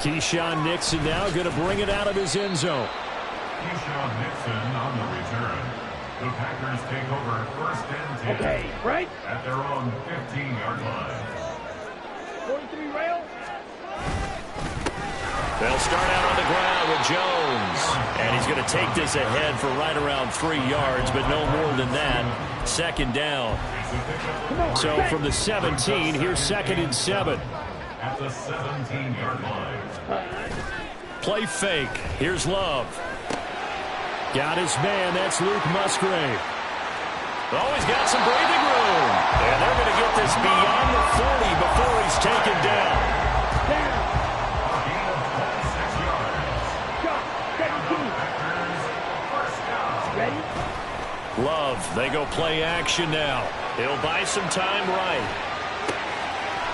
Keyshawn Nixon now going to bring it out of his end zone. Keyshawn Nixon on the return. The Packers take over first and 10. Okay, right? At their own 15-yard line. 43 rail. They'll start out on the ground with Jones. And he's going to take this ahead for right around 3 yards, but no more than that. Second down. So from the 17, here's 2nd and 7. At the 17-yard line. Play fake. Here's Love. Got his man. That's Luke Musgrave. Oh, he's got some breathing room. And they're going to get this beyond the 40 before he's taken down. Ready? Love. They go play action now. He'll buy some time right.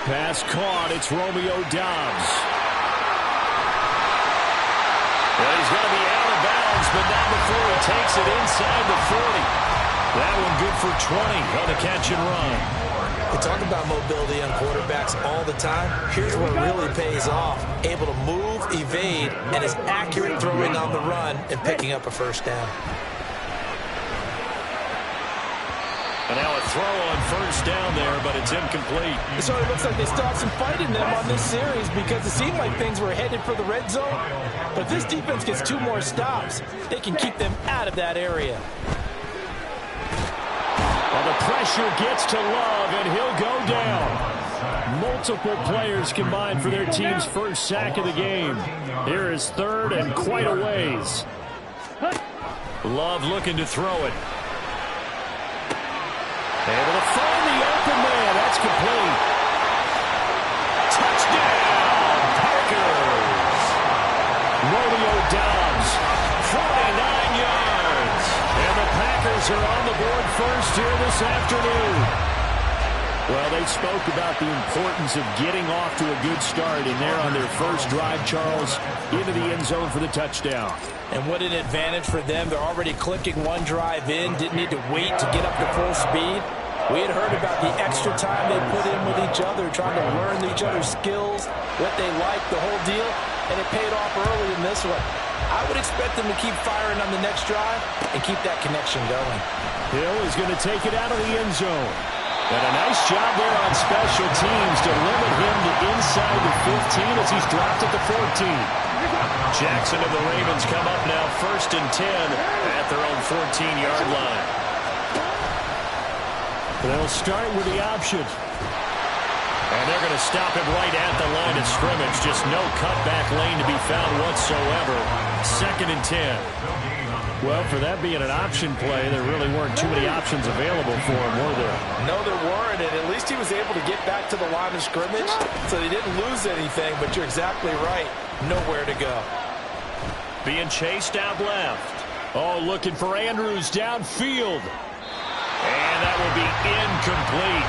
Pass caught. It's Romeo Doubs. Well, he's going to be out of bounds, but not before he takes it inside the 40. That one good for 20 on the catch and run. We talk about mobility on quarterbacks all the time. Here's where it really pays off. Able to move, evade, and is accurate throwing on the run and picking up a first down. And now a throw on first down there, but it's incomplete. It sort of looks like they still have some fight in them on this series because it seemed like things were headed for the red zone. But if this defense gets 2 more stops, they can keep them out of that area. Well, the pressure gets to Love, and he'll go down. Multiple players combined for their team's first sack of the game. Here is 3rd and quite a ways. Love looking to throw it. Able to find the open man. That's complete. Touchdown, Packers. Romeo Doubs, 49 yards. And the Packers are on the board first here this afternoon. Well, they spoke about the importance of getting off to a good start, and they're on their first drive, Charles, into the end zone for the touchdown. And what an advantage for them. They're already clicking one drive in, didn't need to wait to get up to full speed. We had heard about the extra time they put in with each other, trying to learn each other's skills, what they like, the whole deal, and it paid off early in this one. I would expect them to keep firing on the next drive and keep that connection going. Hill is going to take it out of the end zone. And a nice job there on special teams to limit him to inside the 15 as he's dropped at the 14. Jackson and the Ravens come up now 1st and 10 at their own 14-yard line. They'll start with the option. And they're going to stop him right at the line of scrimmage. Just no cutback lane to be found whatsoever. 2nd and 10. Well, for that being an option play, there really weren't too many options available for him, were there? No, there weren't, and at least he was able to get back to the line of scrimmage, so he didn't lose anything, but you're exactly right. Nowhere to go. Being chased out left. Oh, looking for Andrews downfield. And that will be incomplete.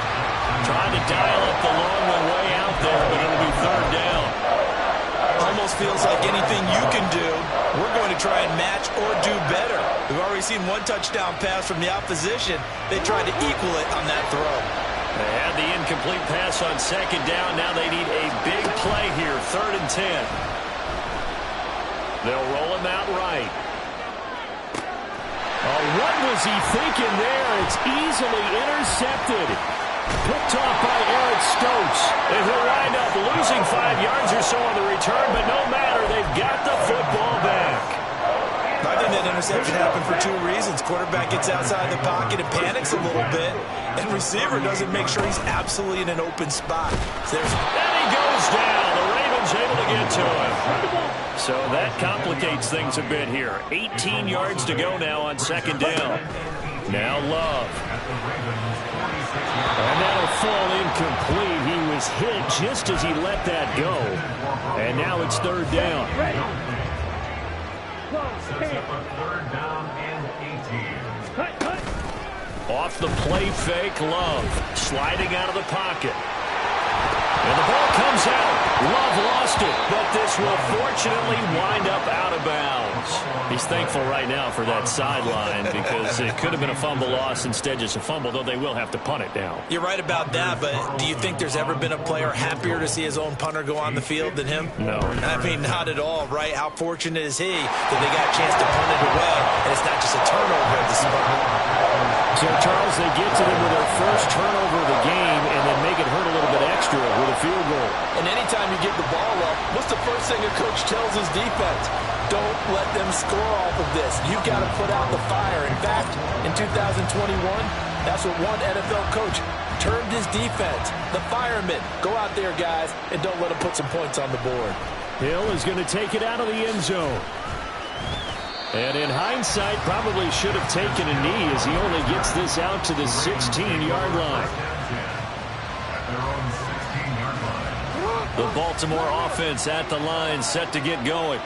Trying to dial up the long one way out there, but it'll be 3rd down. Almost feels like anything you can do, we're going to try and match or do better. We've already seen one touchdown pass from the opposition. They tried to equal it on that throw. They had the incomplete pass on 2nd down. Now they need a big play here, 3rd and 10. They'll roll him out right. Oh, what was he thinking there? It's easily intercepted. Picked off by Eric Stokes. And he'll wind up losing 5 yards or so on the return, but no matter, they've got the football back. I think that interception happened for 2 reasons. Quarterback gets outside the pocket and panics a little bit, and receiver doesn't make sure he's absolutely in an open spot. And he goes down. The Ravens able to get to him. So that complicates things a bit here. 18 yards to go now on 2nd down. Now Love. And that'll fall incomplete. He was hit just as he let that go. And now it's 3rd down. Sets up a 3rd down and 18. Off the play fake, Love. Sliding out of the pocket. And the ball comes out. Love lost it, but this This will fortunately wind up out of bounds. He's thankful right now for that sideline because it could have been a fumble loss, instead just a fumble, though they will have to punt it now. You're right about that, but do you think there's ever been a player happier to see his own punter go on the field than him? No. I mean, not at all, right? How fortunate is he that they got a chance to punt it away, and it's not just a turnover at this moment. So, Charles, they get to them with their first turnover of the game and then make it hurt a little bit extra with a field goal. And anytime you give the ball up, what's the first thing a coach tells his defense? Don't let them score off of this. You've got to put out the fire. In fact, in 2021, that's what one NFL coach termed his defense, the firemen. Go out there, guys, and don't let them put some points on the board. Hill is going to take it out of the end zone. And in hindsight, probably should have taken a knee as he only gets this out to the 16-yard line. The Baltimore offense at the line, set to get going.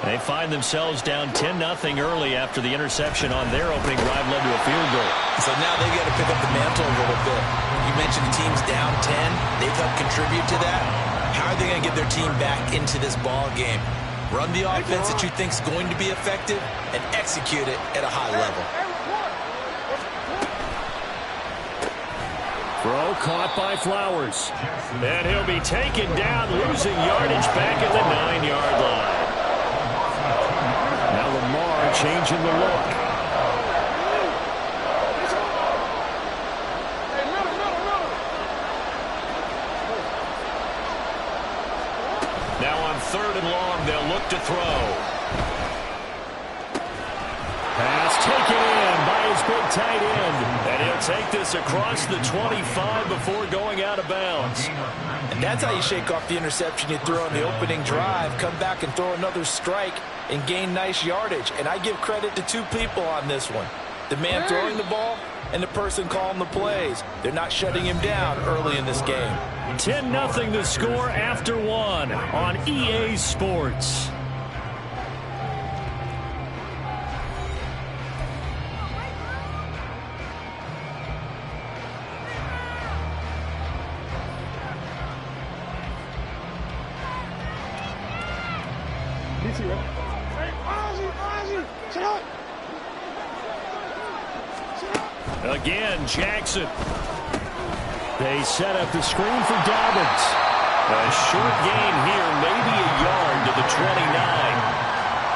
They find themselves down 10-0 early after the interception on their opening drive led to a field goal. So now they've got to pick up the mantle a little bit. You mentioned the team's down 10. They've helped contribute to that. How are they going to get their team back into this ball game? Run the offense that you think is going to be effective and execute it at a high level. Throw caught by Flowers. And he'll be taken down, losing yardage back at the 9-yard line. Now Lamar changing the look. Now on 3rd and long, they'll look to throw. Pass taken in by his big tight end. And he'll take this across the 25 before going out of bounds. And that's how you shake off the interception you threw on the opening drive. Come back and throw another strike and gain nice yardage. And I give credit to two people on this one. The man throwing the ball and the person calling the plays. They're not shutting him down early in this game. 10-0 the score after one on EA Sports. Again, Jackson. They set up the screen for Dobbins. A short gain here, maybe a yard to the 29.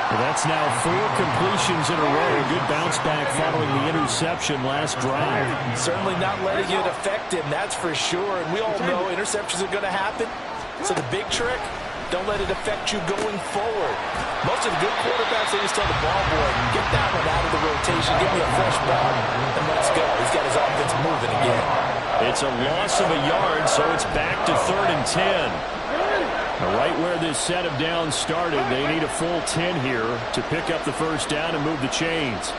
Well, that's now 4 completions in a row. Good bounce back following the interception last drive. Certainly not letting it affect him, that's for sure. And we all know interceptions are going to happen. So the big trick, don't let it affect you going forward. Most of the good quarterbacks, they just tell the ball boy, get that one out of the rotation, give me a fresh ball, and let's go. He's got his offense moving again. It's a loss of a yard, so it's back to 3rd and 10. Now, right where this set of downs started, they need a full 10 here to pick up the first down and move the chains.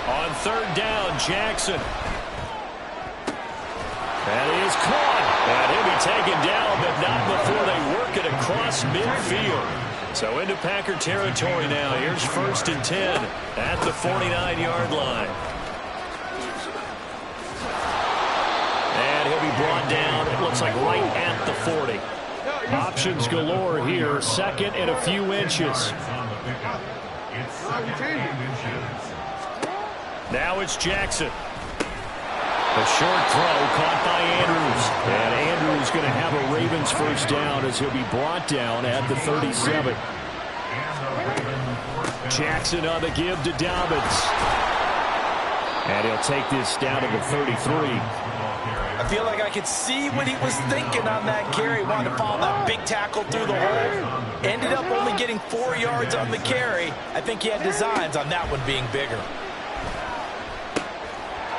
On 3rd down, Jackson. That is caught. And he'll be taken down, but not before they work it across midfield. So into Packer territory now. Here's 1st and 10 at the 49-yard line. And he'll be brought down, it looks like right at the 40. Options galore here. 2nd and a few inches. Now it's Jackson. A short throw caught by Andrews. And Andrews going to have a Ravens first down as he'll be brought down at the 37. Jackson on the give to Dobbins. And he'll take this down to the 33. I feel like I could see what he was thinking on that carry. Wanted to follow that big tackle through the hole. Ended up only getting 4 yards on the carry. I think he had designs on that one being bigger.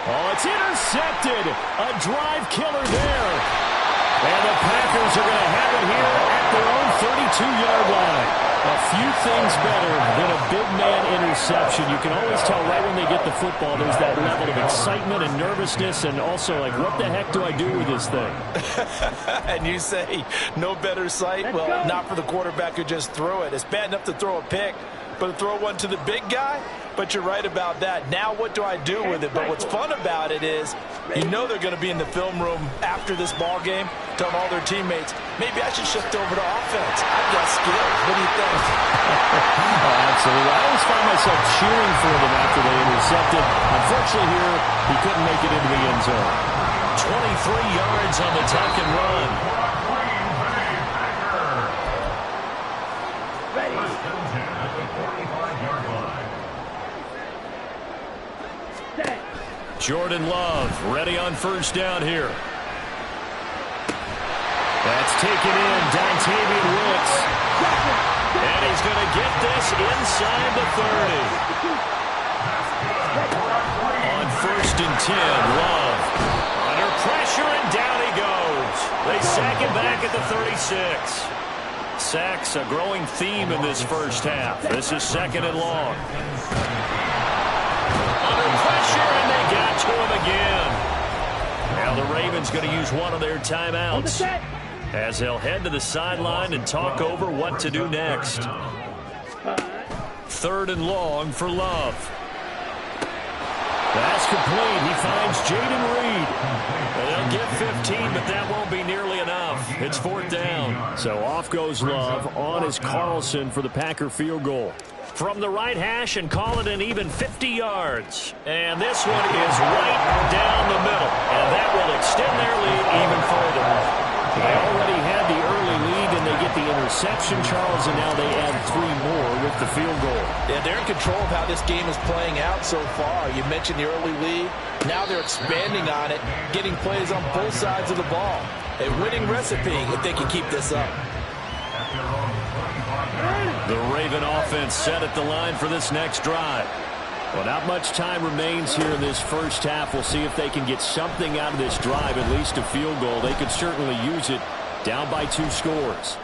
Oh, it's intercepted. A drive killer there. And the Packers are going to have it here at their own 32-yard line. A few things better than a big man interception. You can always tell right when they get the football, there's that level of excitement and nervousness and also like, what the heck do I do with this thing? And you say, no better sight? Well, not for the quarterback who just threw it. It's bad enough to throw a pick, but to throw one to the big guy, But you're right about that. Now what do I do with it? But what's fun about it is you know they're going to be in the film room after this ball game telling all their teammates, maybe I should shift over to offense. I've got skills. What do you think? Oh, absolutely. I always find myself cheering for them after they intercepted. Unfortunately here, he couldn't make it into the end zone. 23 yards on the tuck and run. Jordan Love ready on first down here. That's taken in, Dontavian Wicks. And he's going to get this inside the 30. On first and 10, Love. Under pressure, and down he goes. They sack him back at the 36. Sacks a growing theme in this first half. This is second and long. Under pressure, and they got to him again. Now the Ravens going to use one of their timeouts as they'll head to the sideline and talk over what to do next. Third and long for Love. That's complete. He finds Jaden Reed. They'll get 15, but that won't be nearly enough. It's fourth down. So off goes Love. On is Carlson for the Packer field goal. From the right hash and call it an even 50 yards. And this one is right down the middle. And that will extend their lead even further. They already had the early lead, and they get the interception, Charles, and now they add 3 more with the field goal. Yeah, they're in control of how this game is playing out so far. You mentioned the early lead. Now they're expanding on it, getting plays on both sides of the ball. A winning recipe if they can keep this up. The Raven offense set at the line for this next drive. Well, not much time remains here in this first half. We'll see if they can get something out of this drive, at least a field goal. They could certainly use it, down by 2 scores.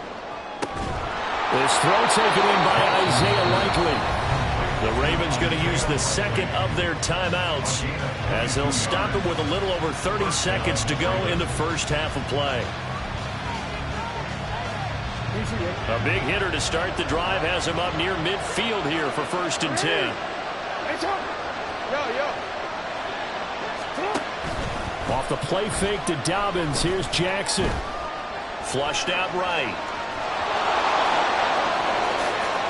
This throw taken in by Isaiah Likely. The Ravens going to use the second of their timeouts as they'll stop it with a little over 30 seconds to go in the first half of play. A big hitter to start the drive has him up near midfield here for first and 10. Off the play fake to Dobbins. Here's Jackson. Flushed out right.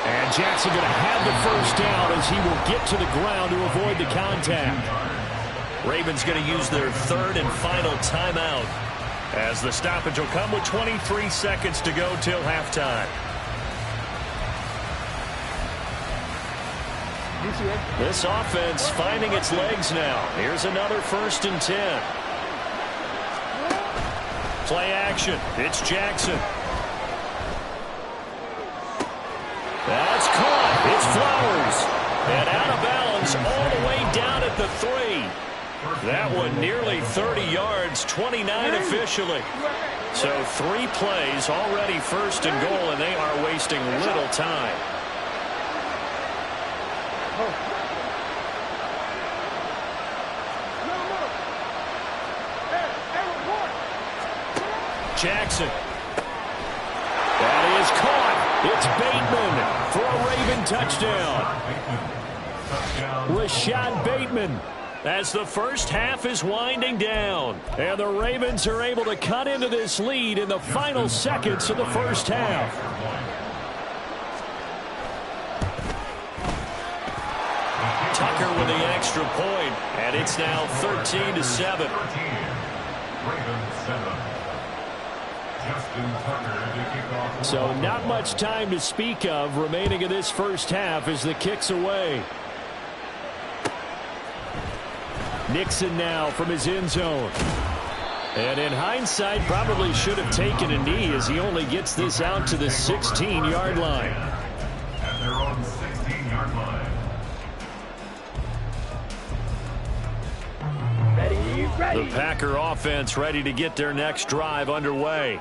And Jackson going to have the first down as he will get to the ground to avoid the contact. Ravens going to use their third and final timeout as the stoppage will come with 23 seconds to go till halftime. This offense finding its legs now. Here's another first and 10. Play action. It's Jackson. That's caught. It's Flowers. And out of bounds all the way down at the 3. That one nearly 30 yards, 29 officially. So 3 plays already first and goal, and they are wasting little time. Jackson. That is caught. It's Bateman for a Raven touchdown. Rashad Bateman as the first half is winding down. And the Ravens are able to cut into this lead in the final seconds of the first half. Tucker with the extra point, and it's now 13-7. So not much time to speak of remaining in this first half as the kick's away. Nixon now from his end zone. And in hindsight, probably should have taken a knee as he only gets this out to the 16-yard line. At their own 16-yard line. The Packer offense ready to get their next drive underway.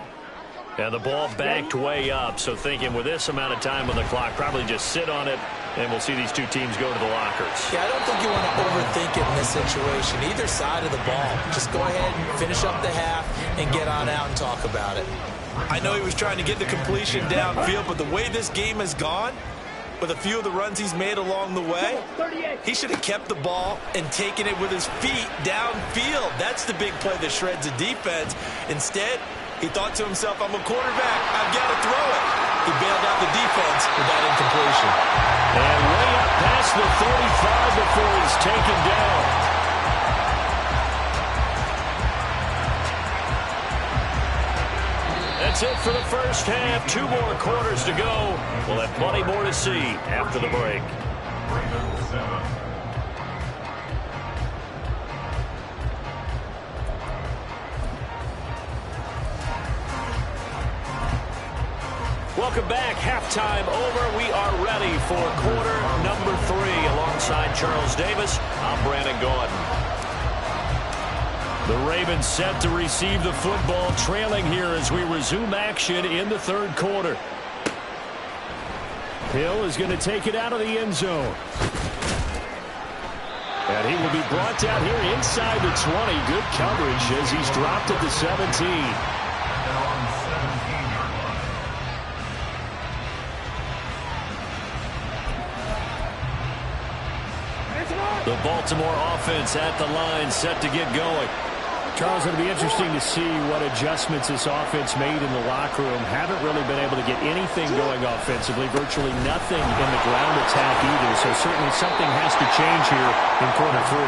And the ball backed way up, so thinking with this amount of time on the clock, probably just sit on it, and we'll see these two teams go to the lockers. Yeah, I don't think you want to overthink it in this situation. Either side of the ball. Just go ahead and finish up the half and get on out and talk about it. I know he was trying to get the completion downfield, but the way this game has gone, with a few of the runs he's made along the way. He should have kept the ball and taken it with his feet downfield. That's the big play that shreds the defense. Instead, he thought to himself, I'm a quarterback. I've got to throw it. He bailed out the defense with that incompletion. And way up past the 35 before he's taken down. That's it for the first half. 2 more quarters to go. We'll have plenty more to see after the break. Ravens 7. Welcome back. Halftime over. We are ready for quarter number 3. Alongside Charles Davis, I'm Brandon Gaudin. The Ravens set to receive the football, trailing here as we resume action in the third quarter. Hill is going to take it out of the end zone. And he will be brought down here inside the 20. Good coverage as he's dropped at the 17. The Baltimore offense at the line, set to get going. Charles, it'll be interesting to see what adjustments this offense made in the locker room. Haven't really been able to get anything going offensively, virtually nothing in the ground attack either. So certainly something has to change here in quarter 3.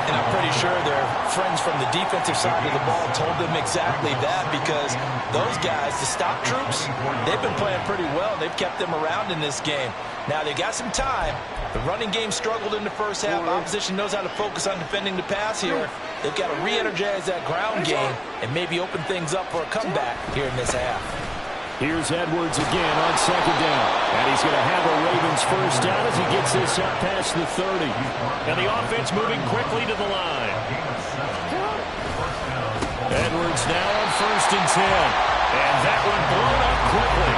And I'm pretty sure their friends from the defensive side of the ball told them exactly that, because those guys, the stop troops, they've been playing pretty well. They've kept them around in this game. Now they got some time. The running game struggled in the first half. Opposition knows how to focus on defending the pass here. They've got to re-energize that ground game and maybe open things up for a comeback here in this half. Here's Edwards again on second down. And he's going to have a Ravens first down as he gets this up past the 30. And the offense moving quickly to the line. Edwards now on 1st and 10. And that one blown up quickly,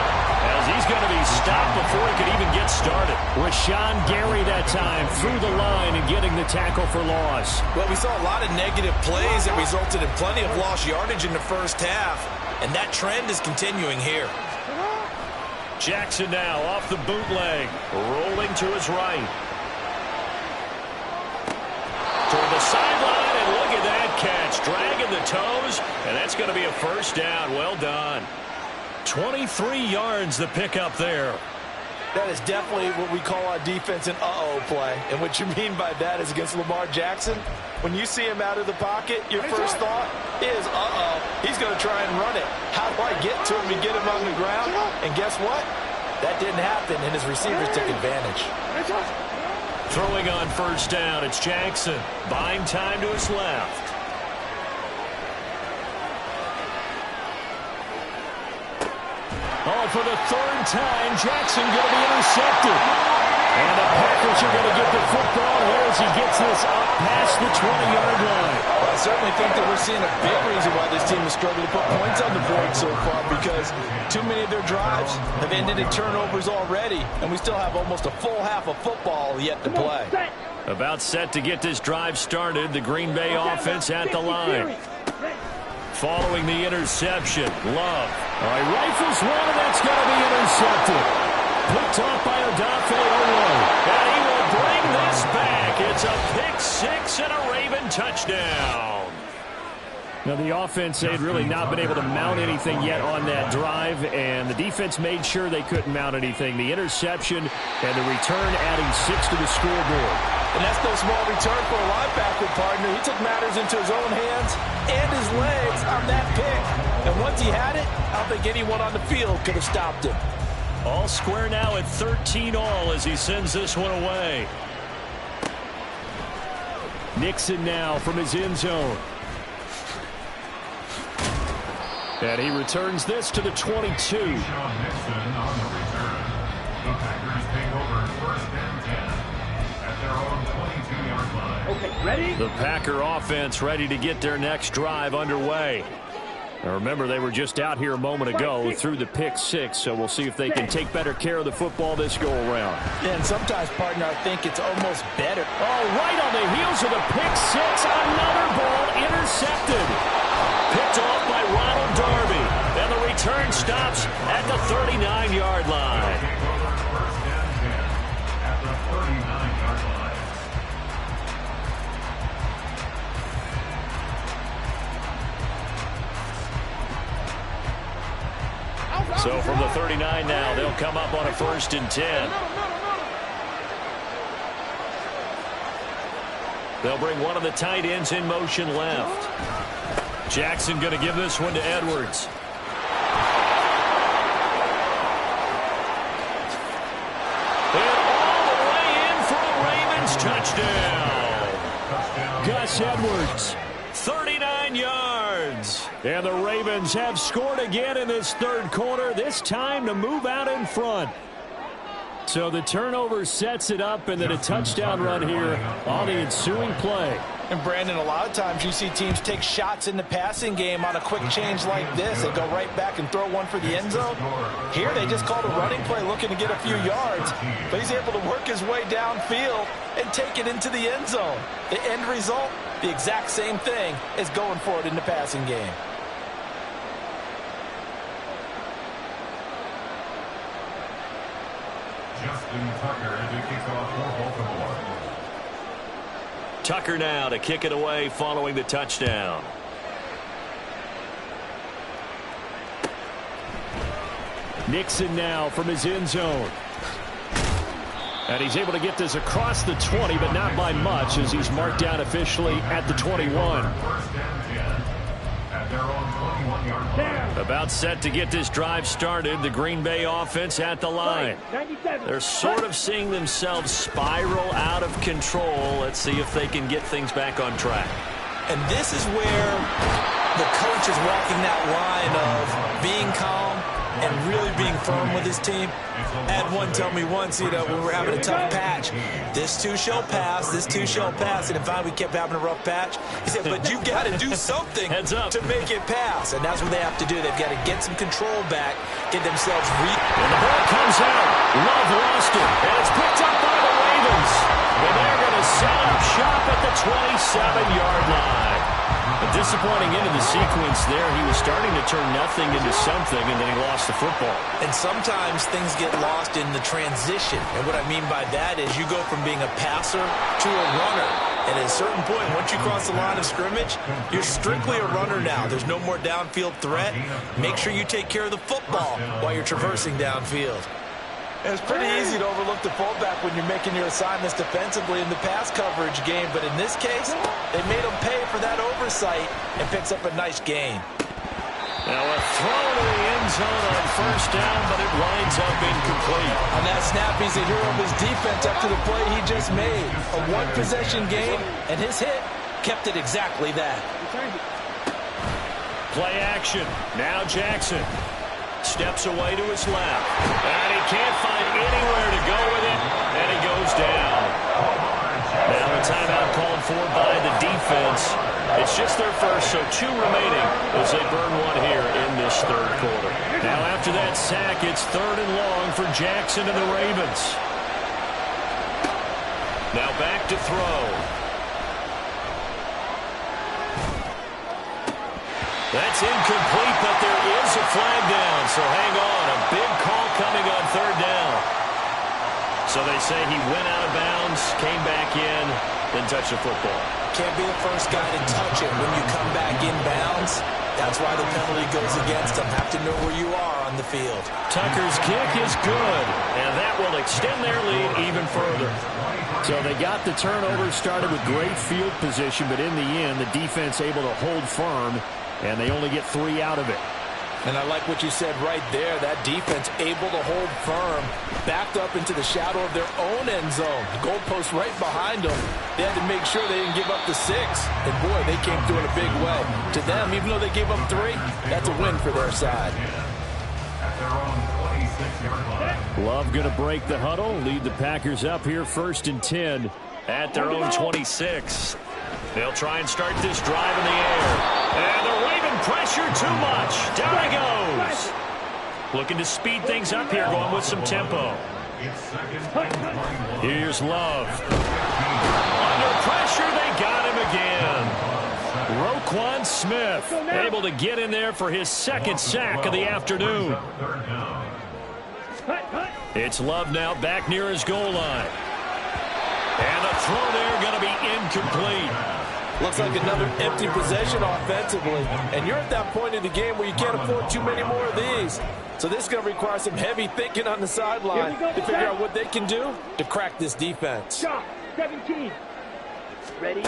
as he's going to be stopped before he could even get started. Rashawn Gary that time through the line and getting the tackle for loss. Well, we saw a lot of negative plays that resulted in plenty of lost yardage in the first half, and that trend is continuing here. Jackson now off the bootleg, rolling to his right. Toward the sideline, and look at that catch, dragging the toes, and that's going to be a first down. Well done. 23 yards the pickup there. That is definitely what we call our defense an uh-oh play. And what you mean by that is against Lamar Jackson, when you see him out of the pocket, your first thought is, uh-oh, he's going to try and run it. How do I get to him and get him on the ground? And guess what? That didn't happen, and his receivers took advantage. Throwing on first down, it's Jackson. Buying time to his left. Oh, for the 3rd time, Jackson going to be intercepted. And the Packers are going to get the football here as he gets this up past the 20-yard line. Well, I certainly think that we're seeing a big reason why this team has struggled to put points on the board so far, because too many of their drives have ended in turnovers already, and we still have almost a full half of football yet to play. About set to get this drive started, the Green Bay offense at the line. Following the interception, Love. All right, rifles one, and that's going to be intercepted. Picked off by Odafe Oweh. And he will bring this back. It's a pick-6 and a Raven touchdown. Now, the offense, they'd really not been able to mount anything yet on that drive, and the defense made sure they couldn't mount anything. The interception and the return adding 6 to the scoreboard. And that's no small return for a linebacker, partner. He took matters into his own hands and his legs on that pick. And once he had it, I don't think anyone on the field could have stopped him. All square now at 13 all as he sends this one away. Nixon now from his end zone. And he returns this to the 22. Nixon on the return. The Packers take over 1st and 10 at their own 22-yard line. Okay, ready? The Packer offense ready to get their next drive underway. Now remember, they were just out here a moment ago through the pick-6, so we'll see if they can take better care of the football this go-around. Yeah, and sometimes, partner, I think it's almost better. Oh, right on the heels of the pick-6, another ball intercepted. Picked off by Ronald Darby, and the return stops at the 39-yard line. So from the 39 now, they'll come up on a 1st and 10. They'll bring one of the tight ends in motion left. Jackson going to give this one to Edwards. And all the way in for the Ravens touchdown. Gus Edwards. 39 yards. And the Ravens have scored again in this third quarter, this time to move out in front. So the turnover sets it up, and then a touchdown run here on the ensuing play. And Brandon, a lot of times you see teams take shots in the passing game on a quick change like this. They go right back and throw one for the end zone. Here they just called a running play looking to get a few yards. But he's able to work his way downfield and take it into the end zone. The end result, the exact same thing as going for it in the passing game. Justin Tucker to kick off for Baltimore. Tucker now to kick it away following the touchdown. Nixon now from his end zone. And he's able to get this across the 20, but not by much, as he's marked down officially at the 21. 1st and 10 at their own 21-yard line. About set to get this drive started. The Green Bay offense at the line. They're sort of seeing themselves spiral out of control. Let's see if they can get things back on track. And this is where the coach is walking that line of being calm and really being firm with his team. I had one tell me once, when we're having a tough patch, this too shall pass, this too shall pass. And in fact, we kept having a rough patch. He said, but you got to do something Heads up. to make it pass. And that's what they have to do. They've got to get some control back, get themselves And the ball comes out. Love lost it. And it's picked up by the Ravens. And they're going to set up shop at the 27-yard line. A disappointing end of the sequence there. He was starting to turn nothing into something, and then he lost the football. And sometimes things get lost in the transition. And what I mean by that is you go from being a passer to a runner. And at a certain point, once you cross the line of scrimmage, you're strictly a runner now. There's no more downfield threat. Make sure you take care of the football while you're traversing downfield. And it's pretty easy to overlook the fullback when you're making your assignments defensively in the pass coverage game. But in this case, they made him pay for that oversight and picks up a nice gain. Now a throw to the end zone on 1st down, but it winds up incomplete. On that snap, he's a hero of his defense after the play he just made. A one-possession game, and his hit kept it exactly that. Play action. Now Jackson. Steps away to his left. And he can't find anywhere to go with it, and he goes down. Now a timeout called for by the defense. It's just their first, so 2 remaining as they burn one here in this third quarter. Now after that sack, it's 3rd and long for Jackson and the Ravens. Now back to throw. That's incomplete, but there is a flag down, so hang on. A big call coming on 3rd down. So they say he went out of bounds, came back in, then touched the football. Can't be the first guy to touch it when you come back in bounds. That's why the penalty goes against them. Have to know where you are on the field. Tucker's kick is good, and that will extend their lead even further. So they got the turnover started with great field position, but in the end, the defense able to hold firm, and they only get 3 out of it. And I like what you said right there. That defense able to hold firm, backed up into the shadow of their own end zone. The goalpost right behind them. They had to make sure they didn't give up the 6. And, boy, they came through in a big way. To them, even though they gave up 3, that's a win for their side. At their own 26-yard line. Love going to break the huddle, lead the Packers up here 1st and 10. At their own 26. They'll try and start this drive in the air. And the Raven pressure too much. Down he goes. Looking to speed things up here, going with some tempo. Here's Love. Under pressure, they got him again. Roquan Smith able to get in there for his 2nd sack of the afternoon. It's Love now back near his goal line. And the throw there going to be incomplete. Looks like another empty possession offensively. And you're at that point in the game where you can't afford too many more of these. So this is going to require some heavy thinking on the sideline to figure out what they can do to crack this defense. Shot 17. Ready?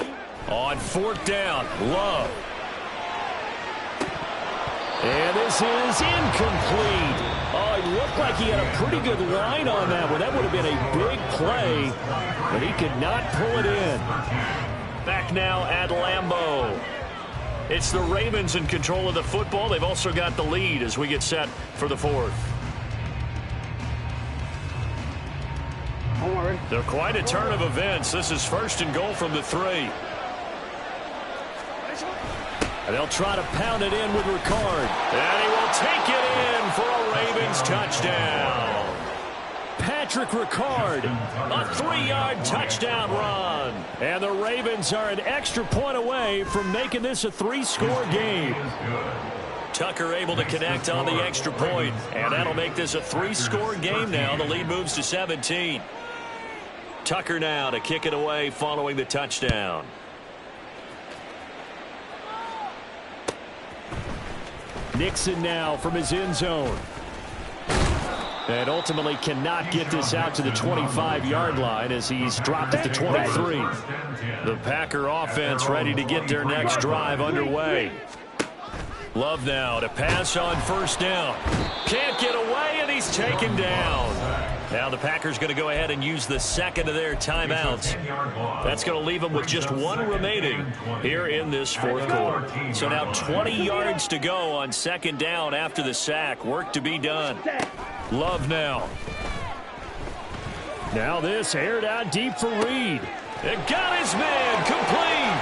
On fourth down, Love. And this is incomplete. Oh, he looked like he had a pretty good line on that one. That would have been a big play, but he could not pull it in. Back now at Lambeau. It's the Ravens in control of the football. They've also got the lead as we get set for the fourth. They're quite a turn of events. This is first and goal from the 3. And they'll try to pound it in with Ricard. And he will take it in for a Ravens touchdown. Patrick Ricard, a 3-yard touchdown run. And the Ravens are an extra point away from making this a 3-score game. Tucker able to connect on the extra point. And that'll make this a 3-score game now. The lead moves to 17. Tucker now to kick it away following the touchdown. Nixon now from his end zone. And ultimately cannot get this out to the 25-yard line as he's dropped at the 23. The Packer offense ready to get their next drive underway. Love now to pass on first down. Can't get away, and he's taken down. Now the Packers going to go ahead and use the second of their timeouts. That's going to leave them with just one remaining here in this fourth quarter. So now 20 yards to go on second down after the sack. Work to be done. Love now. Now this aired out deep for Reed. It got his man complete.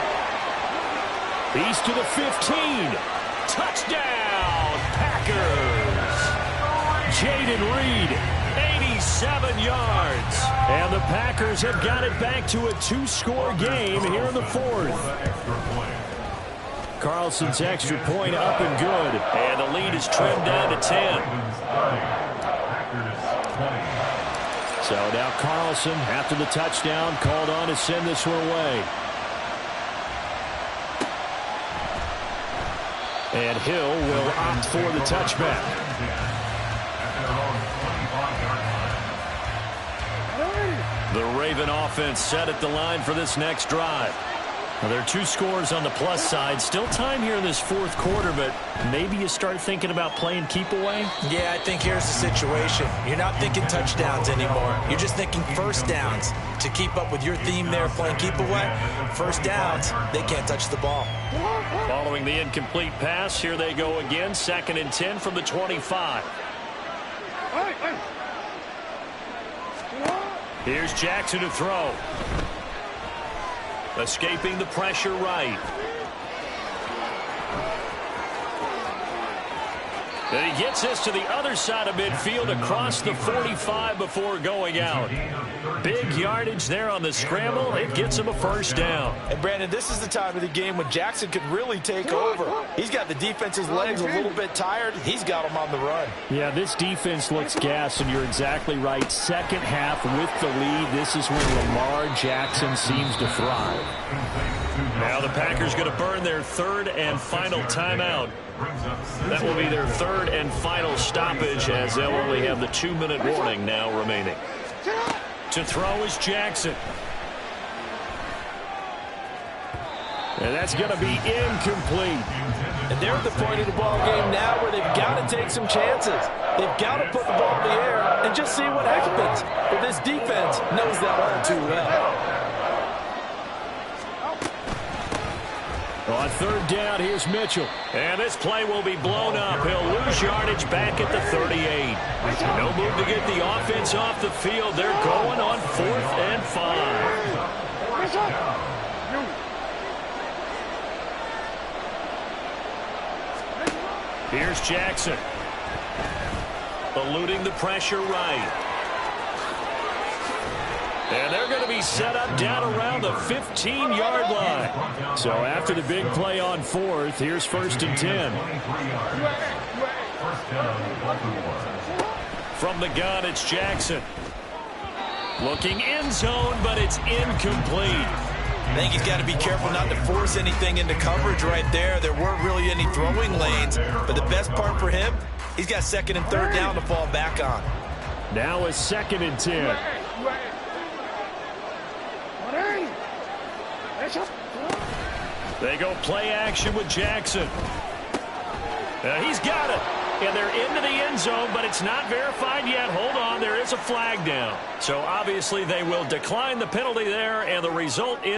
He's to the 15. Touchdown, Packers. Jaden Reed, 87 yards. And the Packers have got it back to a 2-score game here in the fourth. Carlson's extra point up and good. And the lead is trimmed down to 10. So now Carlson, after the touchdown, called on to send this one away. And Hill will opt for the touchback. The Raven offense set at the line for this next drive. Now, there are 2 scores on the plus side. Still time here in this fourth quarter, but maybe you start thinking about playing keep away? Yeah, I think here's the situation. You're not thinking touchdowns anymore. You're just thinking first downs. To keep up with your theme there, playing keep away, first downs, they can't touch the ball. Following the incomplete pass, here they go again. 2nd and 10 from the 25. Here's Jackson to throw. Escaping the pressure right. And he gets this to the other side of midfield across the 45 before going out. Big yardage there on the scramble. It gets him a first down. And Brandon, this is the time of the game when Jackson could really take over. He's got the defense's legs a little bit tired. He's got them on the run. Yeah, this defense looks gassed, and you're exactly right. Second half with the lead, this is when Lamar Jackson seems to thrive. Now the Packers going to burn their 3rd and final timeout. That will be their 3rd and final stoppage as they'll only have the 2-minute warning now remaining. To throw is Jackson. And that's going to be incomplete. And they're at the point of the ball game now where they've got to take some chances. They've got to put the ball in the air and just see what happens. But this defense knows that all too well. On 3rd down, here's Mitchell. And this play will be blown up. He'll lose yardage back at the 38. No move to get the offense off the field. They're going on 4th and 5. Here's Jackson. Eluding the pressure right. And they're going to be set up down around the 15-yard line. So after the big play on 4th, here's 1st and 10. From the gun, it's Jackson. Looking end zone, but it's incomplete. I think he's got to be careful not to force anything into coverage right there. There weren't really any throwing lanes, but the best part for him, he's got second and third down to fall back on. Now a 2nd and 10. They go play action with Jackson. He's got it. And they're into the end zone, but it's not verified yet. Hold on, there is a flag down. So obviously they will decline the penalty there, and the result is